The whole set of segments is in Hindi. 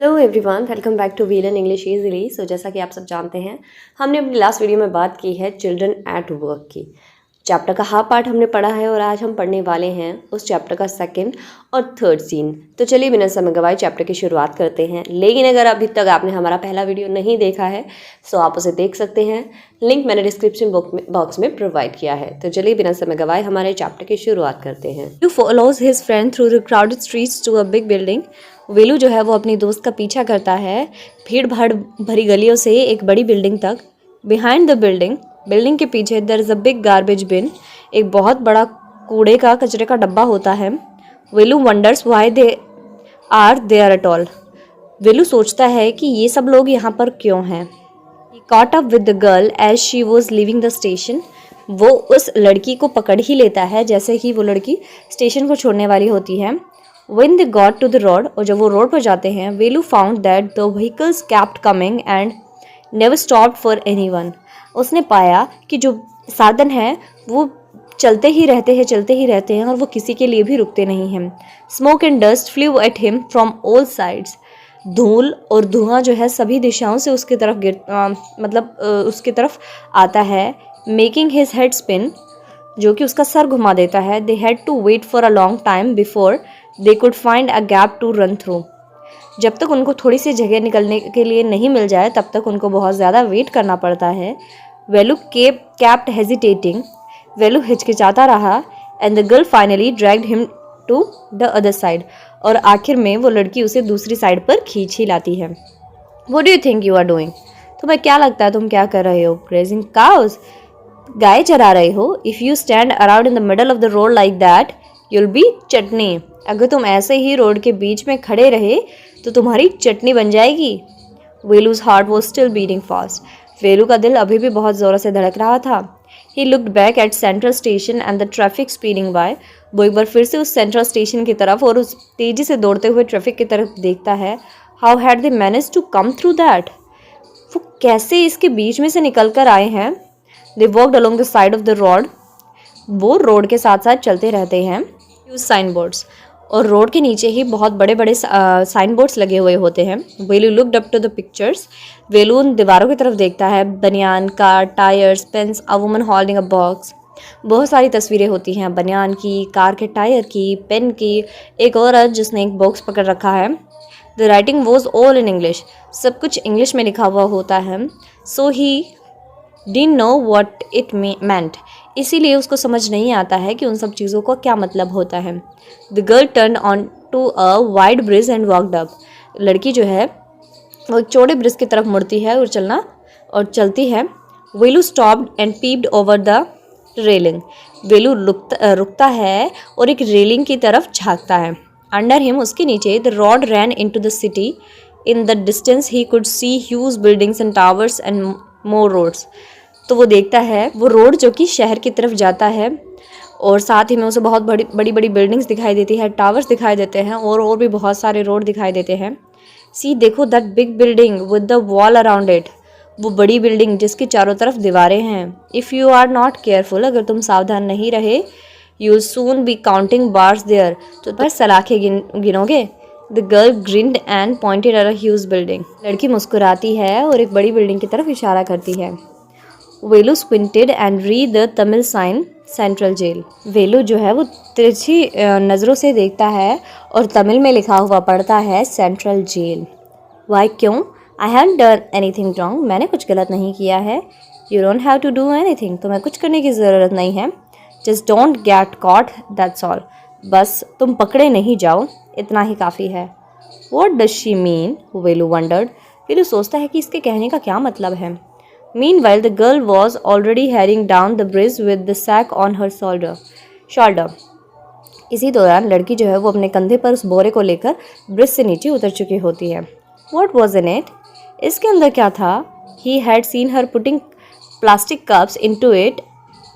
Hello everyone, welcome back to We Learn English easily. जैसा कि आप सब जानते हैं, हमने अपनी लास्ट वीडियो में बात की है चिल्ड्रन एट वर्क की। चैप्टर का हाफ पार्ट हमने पढ़ा है और आज हम पढ़ने वाले हैं उस चैप्टर का सेकंड और थर्ड सीन। तो चलिए बिना समय गवाए चैप्टर की शुरुआत करते हैं। लेकिन अगर अभी तक आपने हमारा पहला वीडियो नहीं देखा है तो आप उसे देख सकते हैं, लिंक मैंने डिस्क्रिप्शन बॉक्स में प्रोवाइड किया है। तो चलिए बिना समय गवाए हमारे चैप्टर की शुरुआत करते हैं। You follows his friend through the crowded streets to a big building. Velu जो है वो अपनी दोस्त का पीछा करता है भीड़ भाड़ भरी गलियों से एक बड़ी बिल्डिंग तक। बिहाइंड द बिल्डिंग के पीछे there is a big garbage bin, एक बहुत बड़ा कूड़े का कचरे का डब्बा होता है। Velu wonders why they are there at all. Velu सोचता है कि ये सब लोग यहाँ पर क्यों हैं। He caught up with the girl as she was leaving the station. वो उस लड़की को पकड़ ही लेता है जैसे ही वो लड़की स्टेशन को छोड़ने वाली होती है। When they got to the road, और जब वो रोड पर जाते हैं, Velu found that the vehicles kept coming and never stopped for anyone। उसने पाया कि जो साधन है वो चलते ही रहते हैं और वो किसी के लिए भी रुकते नहीं हैं। Smoke and dust flu at him from all sides. धूल और धुआं जो है सभी दिशाओं से उसकी तरफ उसकी तरफ आता है। मेकिंग हिज हेड स्पिन, जो कि उसका सर घुमा देता है। They had to wait for a long time before they could find a gap to run through. जब तक उनको थोड़ी सी जगह निकलने के लिए नहीं मिल जाए तब तक उनको बहुत ज़्यादा वेट करना पड़ता है। वेलू केप्ट हेजिटेटिंग, वेलू हिचकिचाता रहा। And the girl finally dragged him to the other side, और आखिर में वो लड़की उसे दूसरी साइड पर खींच ही लाती है। What do you think you are doing? तुम्हें क्या लगता है तुम क्या कर रहे हो? ग्रेजिंग काउज, गाय चरा रहे हो। If you stand around in the middle of the road like that you'll be chutney. अगर तुम ऐसे ही रोड के बीच में खड़े रहे तो तुम्हारी चटनी बन जाएगी। Velu's heart was still beating fast. Velu का दिल अभी भी बहुत ज़ोरों से धड़क रहा था। He looked back at Central Station and the traffic speeding by. वो एक बार फिर से उस सेंट्रल स्टेशन की तरफ और उस तेज़ी से दौड़ते हुए ट्रैफिक की तरफ देखता है। How had they manage to come through that? वो कैसे इसके बीच में से निकल कर आए हैं? They walked along the side of the road. वो रोड के साथ साथ चलते रहते हैं। यूज साइन बोर्ड्स, और रोड के नीचे ही बहुत बड़े बड़े साइन बोर्ड्स लगे हुए होते हैं। Velu looked up to the pictures. Velu उन दीवारों की तरफ देखता है। Banian, car, tyres, pens, a woman holding a box. बहुत सारी तस्वीरें होती हैं, बनियान की, कार के टायर की, पेन की, एक औरत जिसने एक बॉक्स पकड़ रखा है। The writing was all in English, सब कुछ इंग्लिश में लिखा हुआ होता है। So he didn't know what it meant, इसीलिए उसको समझ नहीं आता है कि उन सब चीज़ों का क्या मतलब होता है। The girl turn on to a wide bridge and walked up. लड़की जो है वो एक चौड़े ब्रिज की तरफ मुड़ती है और चलती है। Velu stopped and peeped over the railing. Velu रुकता है और एक रेलिंग की तरफ झांकता है। अंडर हिम, उसके नीचे, the road ran into the city. In the distance he could see huge buildings and towers and more roads. तो वो देखता है वो रोड जो कि शहर की तरफ जाता है, और साथ ही में उसे बहुत बड़ी बड़ी बिल्डिंग्स दिखाई देती है, टावर्स दिखाई देते हैं, और भी बहुत सारे रोड दिखाई देते हैं। सी, देखो that big building with the wall around it. वो बड़ी बिल्डिंग जिसकी चारों तरफ दीवारें हैं। If you are not careful, अगर तुम सावधान नहीं रहे, you will soon be counting bars there, तो पर सलाखें गिनोगे। The girl grinned and pointed at a huge building. लड़की मुस्कुराती है और एक बड़ी बिल्डिंग की तरफ इशारा करती है। Velu squinted and read the Tamil sign central jail. Velu जो है वो तिरछी नज़रों से देखता है और तमिल में लिखा हुआ पढ़ता है सेंट्रल जेल। वाई, क्यों? I haven't done anything wrong, मैंने कुछ गलत नहीं किया है। You don't have to do anything, तुम्हें कुछ करने की ज़रूरत नहीं है। Just don't get caught, that's all, बस तुम पकड़े नहीं जाओ, इतना ही काफ़ी है। What does she mean? Velu wondered. Velu सोचता है कि इसके कहने का क्या मतलब है। Meanwhile, the girl was already heading down the bridge with the sack on her shoulder. इसी दौरान लड़की जो है वो अपने कंधे पर उस बोरे को लेकर ब्रिज से नीचे उतर चुकी होती है। What was in it? इसके अंदर क्या था? He had seen her putting plastic cups into it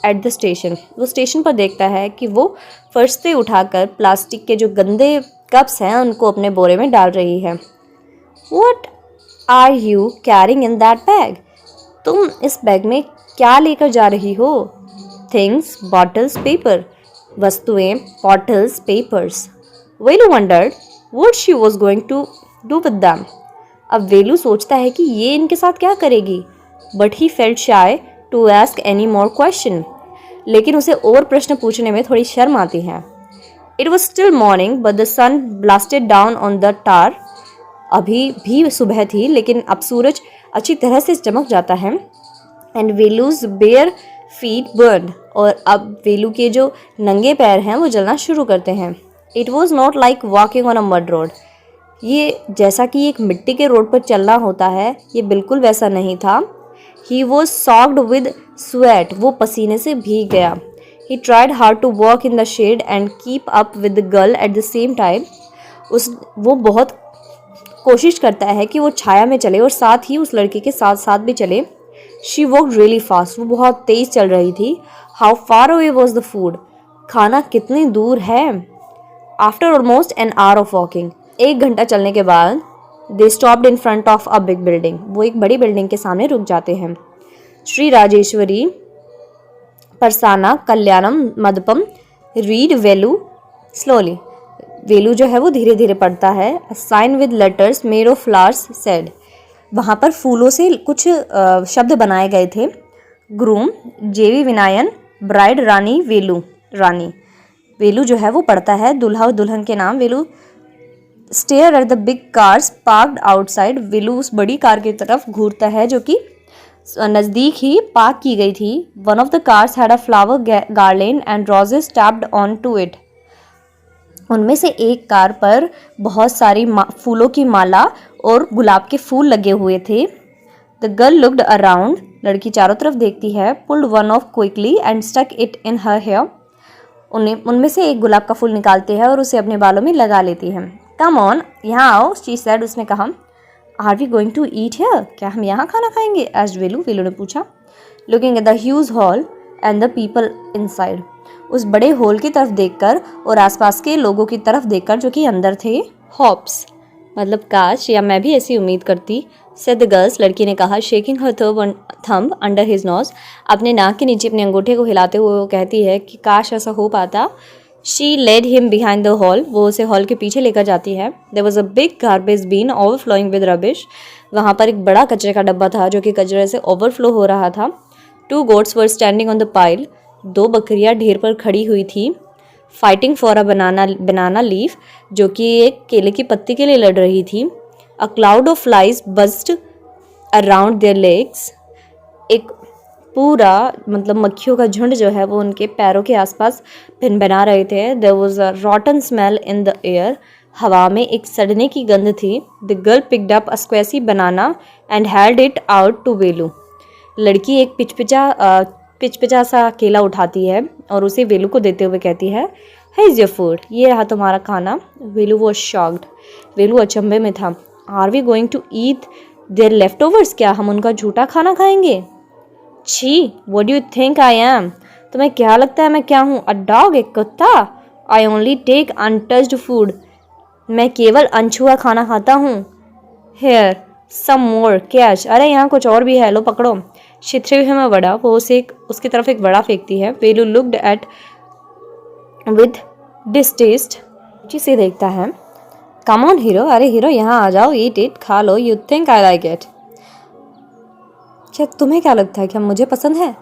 at the station. वो स्टेशन पर देखता है कि वो फर्श से उठाकर प्लास्टिक के जो गंदे कप्स हैं उनको अपने बोरे में डाल रही है। What are you carrying in that bag? तुम इस बैग में क्या लेकर जा रही हो? थिंग्स, बॉटल्स, पेपर, वस्तुएं, bottles, papers. Velu wondered what she was going to do with them. अब वेलू सोचता है कि ये इनके साथ क्या करेगी, but he felt shy to ask any more question. लेकिन उसे और प्रश्न पूछने में थोड़ी शर्म आती है। It was still morning but the sun blasted down on the tar. अभी भी सुबह थी लेकिन अब सूरज अच्छी तरह से चमक जाता है। एंड वेलूज बेयर फीट बर्न, और अब वेलू के जो नंगे पैर हैं वो जलना शुरू करते हैं। It was not like walking on a mud road. ये जैसा कि एक मिट्टी के रोड पर चलना होता है, ये बिल्कुल वैसा नहीं था। He was soaked with sweat, वो पसीने से भीग गया। He tried hard to walk in the shade and keep up with the girl at the same time. वो बहुत कोशिश करता है कि वो छाया में चले और साथ ही उस लड़के के साथ साथ भी चले। शी वॉकड रियली फास्ट, वो बहुत तेज चल रही थी। How far away was the food, खाना कितनी दूर है। After almost an hour of walking, 1 घंटा चलने के बाद they stopped in front of a big building, वो एक बड़ी बिल्डिंग के सामने रुक जाते हैं। Shri Rajeshwari Prasanna Kalyanam Mandapam read Velu slowly. वेलू जो है वो धीरे धीरे पढ़ता है। A sign with letters made of flowers said, वहाँ पर फूलों से कुछ शब्द बनाए गए थे। ग्रूम जेवी विनायन ब्राइड रानी वेलू रानी। वेलू जो है वो पढ़ता है दुल्हा और दुल्हन के नाम। Velu stare at the big cars parked outside, Velu उस बड़ी कार की तरफ घूरता है जो कि नज़दीक ही पार्क की गई थी। One of the cars had a flower garland and roses taped on to it, उनमें से एक कार पर बहुत सारी फूलों की माला और गुलाब के फूल लगे हुए थे। द गर्ल लुक्ड अराउंड, लड़की चारों तरफ देखती है। Pulled one off quickly and stuck it in her hair, उनमें से एक गुलाब का फूल निकालते हैं और उसे अपने बालों में लगा लेती है। कम ऑन, यहाँ आओ, शी सेड, उसने कहा। Are we going to eat here, क्या हम यहाँ खाना खाएंगे, एस्क्ड वेलू, वेलू ने पूछा। Looking at the huge hall and the people inside, उस बड़े हॉल की तरफ देखकर और आसपास के लोगों की तरफ देखकर जो कि अंदर थे। हॉप्स, मतलब काश या मैं भी ऐसी उम्मीद करती, सेड द गर्ल्स, लड़की ने कहा। शेकिंग हर थंब अंडर हिज नोज, अपने नाक के नीचे अपने अंगूठे को हिलाते हुए वो कहती है कि काश ऐसा हो पाता। She led him behind the hall, वो उसे हॉल के पीछे लेकर जाती है। There was a big garbage bin overflowing with rubbish, वहाँ पर एक बड़ा कचरे का डब्बा था जो कि कचरे से ओवरफ्लो हो रहा था। 2 goats were standing on the pile, 2 बकरियाँ ढेर पर खड़ी हुई थी। Fighting for a banana leaf, जो कि एक केले की पत्ती के लिए लड़ रही थी। A cloud of flies buzzed around their legs, एक पूरा मतलब मक्खियों का झुंड जो है वो उनके पैरों के आसपास भिनभिना रहे थे। There was a rotten smell in the air, हवा में एक सड़ने की गंध थी। The girl picked up a squishy banana and held it out to Velu, लड़की एक पिचपिचा सा केला उठाती है और उसे वेलू को देते हुए कहती है, हे इज़ योर फूड, ये रहा तुम्हारा खाना। वेलू वॉज शॉक्ड, वेलू अचंभे में था। Are we going to eat their leftovers, क्या हम उनका झूठा खाना खाएंगे। छी, what do you think I am, तुम्हें क्या लगता है मैं क्या हूँ, अ डॉग, एक कुत्ता। I only take untouched food, मैं केवल अनछुआ खाना खाता हूँ। हेयर सम मोर कैच, अरे यहाँ कुछ और भी है, लो पकड़ो। She threw him a vada, वो उसकी तरफ एक वड़ा फेंकती है। Velu looked at with distaste, जिसे देखता है। कम ऑन हीरो, अरे हीरो यहाँ आ जाओ, ईट इट, खा लो। You think I like it, क्या तुम्हें क्या लगता है कि मुझे पसंद है।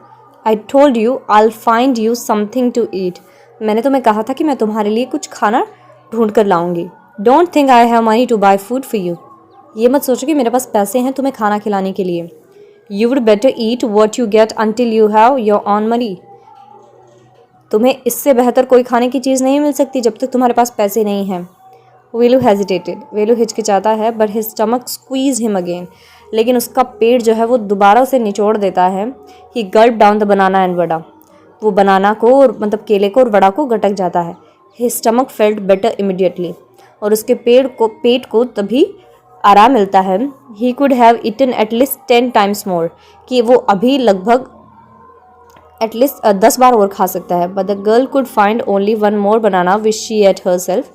I told you I find you something to eat, मैंने तुम्हें कहा था कि मैं तुम्हारे लिए कुछ खाना ढूंढ कर लाऊंगी। Don't think I have money to buy food for you, ये मत सोचो कि मेरे पास पैसे हैं तुम्हें खाना खिलाने के लिए। You would better eat what you get until you have your on money, तुम्हें इससे बेहतर कोई खाने की चीज़ नहीं मिल सकती जब तक तुम्हारे पास पैसे नहीं हैं। वेलू हेजिटेटेड, वेलू हिचकिचाता है। But his stomach squeeze him again, लेकिन उसका पेट जो है वो दोबारा उसे निचोड़ देता है। He gulp down the banana and vada, वो बनाना को और मतलब केले को और वड़ा को गटक जाता है। His stomach felt better immediately, और उसके पेट को तभी आराम मिलता है। He could have eaten at least 10 times more, कि वो अभी लगभग एटलीस्ट 10 बार और खा सकता है। But the girl could find only 1 more banana which she at her self,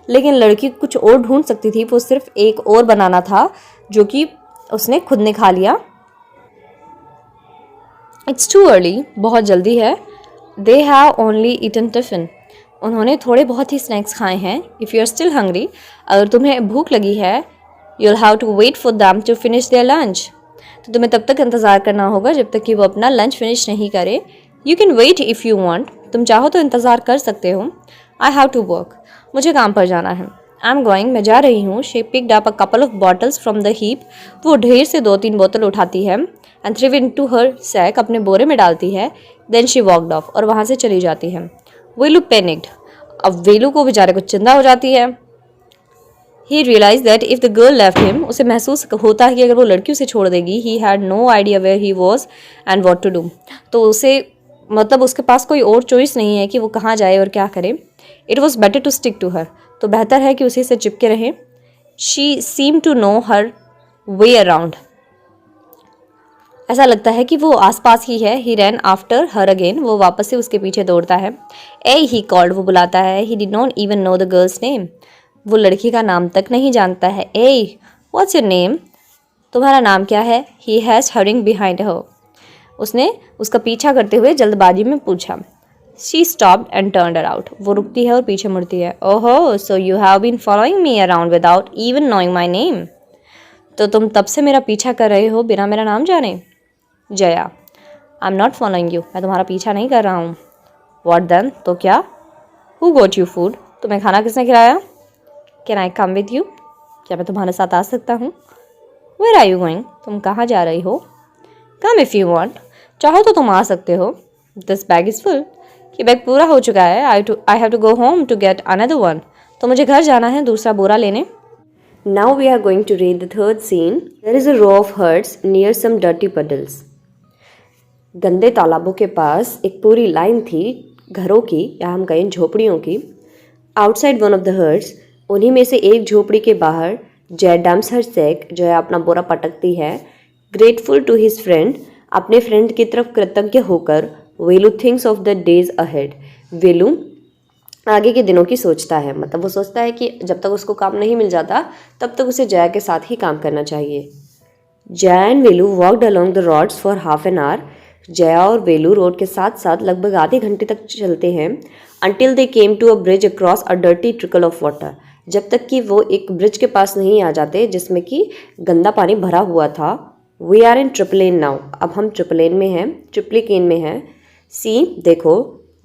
लेकिन लड़की कुछ और ढूंढ सकती थी, वो सिर्फ एक और बनाना था जो कि उसने खुद ने खा लिया। इट्स टू अर्ली, बहुत जल्दी है। They have only eaten tiffin, उन्होंने थोड़े बहुत ही स्नैक्स खाए हैं। If you are still hungry, अगर तुम्हें भूख लगी है, You'll have to wait for them to finish their lunch. तो तुम्हें तब तक इंतज़ार करना होगा जब तक कि वो अपना लंच फिनिश नहीं करे. You can wait if you want. तुम चाहो तो इंतज़ार कर सकते हो. I have to work. मुझे काम पर जाना है. I'm going. मैं जा रही हूँ. She picked up a couple of bottles from the heap. वो ढेर से 2-3 बोतल उठाती है. And threw into her sack. अपने बोरे में डालती है. Then she walked off. और वहाँ से चली जाती है. वेलू panicked. अब वेलू को बेचारे को चिंता हो जाती है. He realized that if the girl left him, उसे महसूस होता है कि अगर वो लड़की उसे छोड़ देगी, he had no idea where he was and what to do. तो उसे मतलब उसके पास कोई और चॉइस नहीं है कि वो कहाँ जाए और क्या करे. It was better to stick to her. तो बेहतर है कि उसी से चिपके रहें. She seemed to know her way around. ऐसा लगता है कि वो आसपास ही है. He ran after her again. वो वापस से उसके पीछे दौड़ता है. Hey, he called. वो बुलाता है. He did not even know the girl's name. वो लड़की का नाम तक नहीं जानता है. Hey, what's your name? तुम्हारा नाम क्या है? He has hurrying behind her. उसने उसका पीछा करते हुए जल्दबाजी में पूछा. She stopped and turned around. वो रुकती है और पीछे मुड़ती है. Oh, so you have been following me around without even knowing my name. तो तुम तब से मेरा पीछा कर रहे हो बिना मेरा नाम जाने. Jaya, I'm not following you. मैं तुम्हारा पीछा नहीं कर रहा हूँ. What then? तो क्या? Who got you food? तुम्हें खाना किसने खिलाया? Can I come with you? क्या मैं तुम्हारे साथ आ सकता हूँ? Where are you going? तुम कहाँ जा रही हो? Come if you want. चाहो तो तुम आ सकते हो. This bag is full. ये बैग पूरा हो चुका है. I have to go home to get another one. तो मुझे घर जाना है दूसरा बोरा लेने. Now we are going to read the third scene. There is a row of huts near some dirty puddles. गंदे तालाबों के पास एक पूरी लाइन थी घरों की या हम कहें झोपड़ियों की. Outside one of the huts, उन्हीं में से एक झोपड़ी के बाहर जय डम्प्स हर सैक, जो है अपना बोरा पटकती है. Grateful to his friend, अपने फ्रेंड की तरफ कृतज्ञ होकर Velu thinks of the days ahead. Velu आगे के दिनों की सोचता है. मतलब वो सोचता है कि जब तक उसको काम नहीं मिल जाता तब तक उसे जया के साथ ही काम करना चाहिए. Jaya and Velu walked along the roads for half an hour. Jaya और वेलू रोड के साथ साथ लगभग आधे घंटे तक चलते हैं. Until they came to a bridge across a dirty trickle of water. जब तक कि वो एक ब्रिज के पास नहीं आ जाते जिसमें कि गंदा पानी भरा हुआ था. We are in Triplicane now. अब हम ट्रिपलेन में हैं, ट्रिप्लिकेन में हैं. सी, देखो.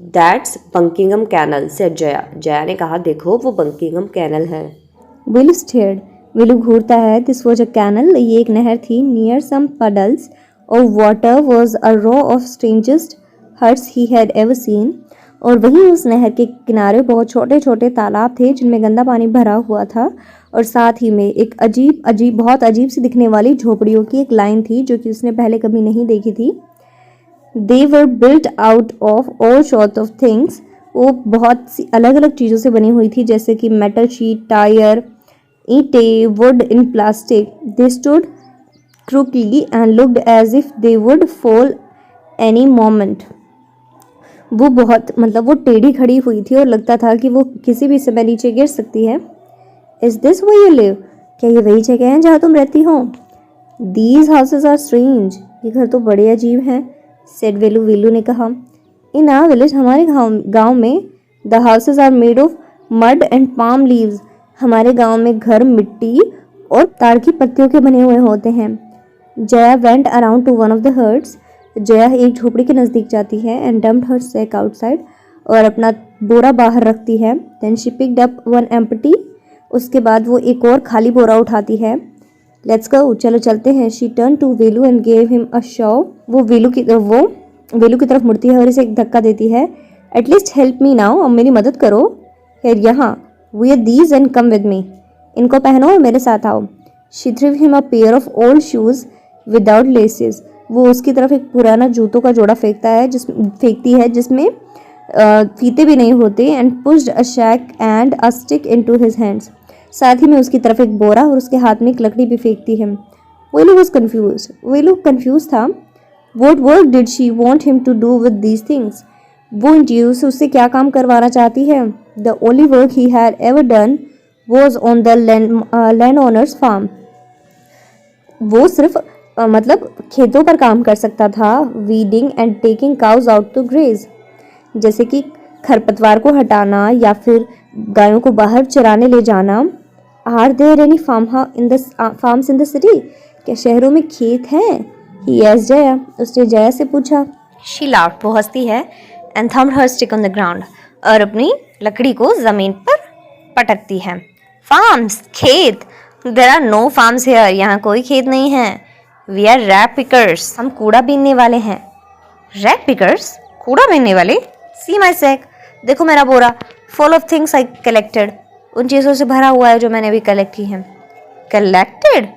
That's Buckingham canal, said Jaya. Jaya ने कहा देखो वो बंकिंगम कैनल है. विलू स्टेयर्ड. विलू घूरता है. This was a canal. ये एक नहर थी. Near some puddles of water was a row of strangest huts he had ever seen. और वहीं उस नहर के किनारे बहुत छोटे छोटे तालाब थे जिनमें गंदा पानी भरा हुआ था. और साथ ही में एक बहुत अजीब सी दिखने वाली झोपड़ियों की एक लाइन थी जो कि उसने पहले कभी नहीं देखी थी. They were built out of all sorts of things. वो बहुत सी अलग अलग चीज़ों से बनी हुई थी जैसे कि मेटल शीट, टायर, ईंटें, would in plastic. They stood crookedly and looked as if they would fall any moment. वो वो टेढ़ी खड़ी हुई थी और लगता था कि वो किसी भी समय नीचे गिर सकती है. Is this where you live? क्या ये वही जगह है जहाँ तुम रहती हो? These houses are strange. ये घर तो बड़े अजीब हैं. Said वेलू. वेलू ने कहा. In our village, हमारे गांव में the houses are made of mud and palm leaves. हमारे गांव में घर मिट्टी और ताड़ की पत्तियों के बने हुए होते हैं. Jaya went around to one of the huts. Jaya एक झोपड़ी के नज़दीक जाती है and dumped her sack outside. और अपना बोरा बाहर रखती है. Then she picked up one empty. उसके बाद वो एक और खाली बोरा उठाती है. Let's go. चलो चलते हैं. She turned to Velu and gave him a shove. वो वेलू की तरफ मुड़ती है और इसे एक धक्का देती है. At least help me now. अब मेरी मदद करो. Here, यहाँ. Wear these and come with me. इनको पहनो और मेरे साथ आओ. She threw him a pair of old shoes without laces. वो उसकी तरफ एक पुराना जूतों का जोड़ा फेंकती है जिसमें फीते भी नहीं होते. And pushed a sack and a stick into his hands. साथ ही में उसकी तरफ एक बोरा और उसके हाथ में एक लकड़ी भी फेंकती है. वेलू was confused. वेलू कंफ्यूज था. What work did she want him to do with these things? वो इन चीज़ों से उससे क्या काम करवाना चाहती है? The only work he had ever done was on the landowner's farm. वो सिर्फ खेतों पर काम कर सकता था. Weeding and taking cows out to graze. जैसे कि खरपतवार को हटाना या फिर गायों को बाहर चराने ले जाना. Are there any farms in the city? क्या शहरों में खेत हैं? ही एस्क्ड जया, उसने जया से पूछा। शी लाफ्ड, वो हंसती है, and thumped her stick on the ground, और अपनी लकड़ी को जमीन पर पटकती है। फार्म्स, खेत, there are no farms here, यहाँ कोई खेत नहीं है। वी आर रैग पिकर्स, हम कूड़ा बीनने वाले हैं। रैग पिकर्स, कूड़ा बीनने वाले? सी माई सैक, देखो मेरा बोरा, full of things I collected, उन चीज़ों से भरा हुआ है जो मैंने अभी कलेक्ट की हैं। कलेक्टेड?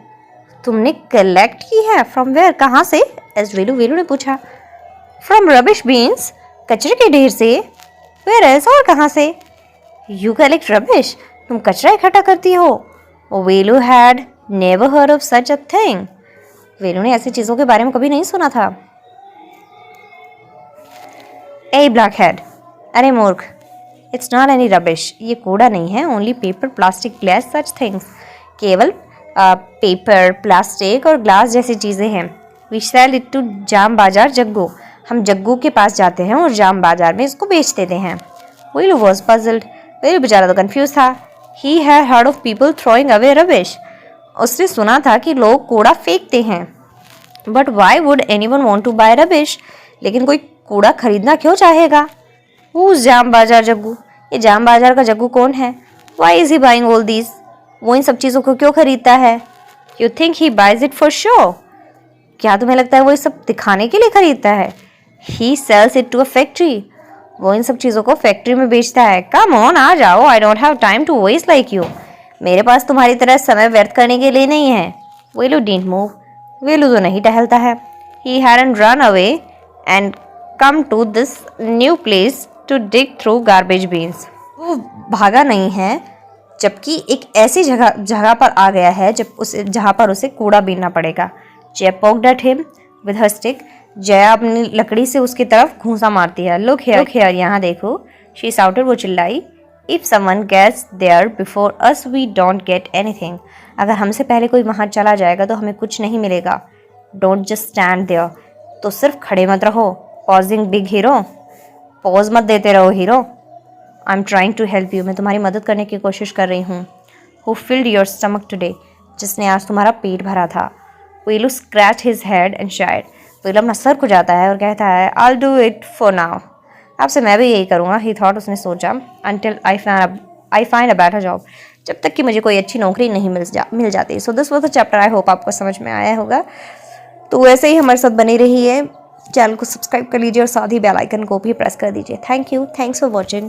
तुमने कलेक्ट की है? फ्रॉम वेयर, कहाँ से? एज वेलू ने पूछा। फ्रॉम रबिश बीन्स, कचरे के ढेर से। वेयर एल्स, और कहाँ से? यू कलेक्ट रबिश, तुम कचरा इकट्ठा करती हो? Velu had never heard of such a thing, Velu ने ऐसी चीज़ों के बारे में कभी नहीं सुना था। ए ब्लैकहेड, अरे मूर्ख, इट्स नॉट एनी रबिश, ये कूड़ा नहीं है, only paper, plastic, glass, such things, केवल पेपर, प्लास्टिक और ग्लास जैसी चीज़ें हैं। वी सेल इट टू जाम बाजार जग्गू, हम जग्गू के पास जाते हैं और जाम बाजार में इसको बेच देते हैं। वेलू वॉज पजल्ड, वेलू बेचारा तो कन्फ्यूज था। He had heard of people throwing away rubbish, उसने सुना था कि लोग कूड़ा फेंकते हैं। But why would anyone want to buy rubbish, लेकिन कोई कूड़ा खरीदना क्यों चाहेगा? Who's जाम बाजार जग्गू, ये जाम बाजार का जग्गू कौन है? Why is he buying all these, वो इन सब चीज़ों को क्यों खरीदता है? You think he buys it for show, क्या तुम्हें लगता है वो ये सब दिखाने के लिए खरीदता है? He sells it to a factory, वो इन सब चीज़ों को फैक्ट्री में बेचता है। Come on, आ जाओ, I don't have time to waste like you, मेरे पास तुम्हारी तरह समय व्यर्थ करने के लिए नहीं है। वेलू didn't move, वेलू तो नहीं टहलता है। He hadn't run away and come to this new place to dig through garbage bins, वो भागा नहीं है जबकि एक ऐसी जगह पर आ गया है जहाँ पर उसे कूड़ा बीनना पड़ेगा। Jaya poked at him with her stick, Jaya अपनी लकड़ी से उसकी तरफ घूंसा मारती है। Look here, यहाँ देखो, she shouted, वो चिल्लाई। If someone gets there before us, we don't get anything, अगर हमसे पहले कोई वहाँ चला जाएगा तो हमें कुछ नहीं मिलेगा। Don't just stand there, तो सिर्फ खड़े मत रहो। Pausing big hero, पॉज मत देते रहो hero. I am trying to help you, मैं तुम्हारी मदद करने की कोशिश कर रही हूँ। Who filled your stomach today, जिसने आज तुम्हारा पेट भरा था। Velu scratch his head and sighed, Velu अपना सर खुजाता है और कहता है, I will do it for now, अब से मैं भी यही करूँगा। ही थॉट, उसने सोचा, until I find a better job, जब तक कि मुझे कोई अच्छी नौकरी नहीं मिल जाती। So this was the chapter, I hope आपको समझ में आया होगा। तो वैसे ही हमारे साथ बनी रही है, चैनल को सब्सक्राइब कर लीजिए और साथ ही बेल आइकन को भी प्रेस कर दीजिए। Thank you, thanks for watching.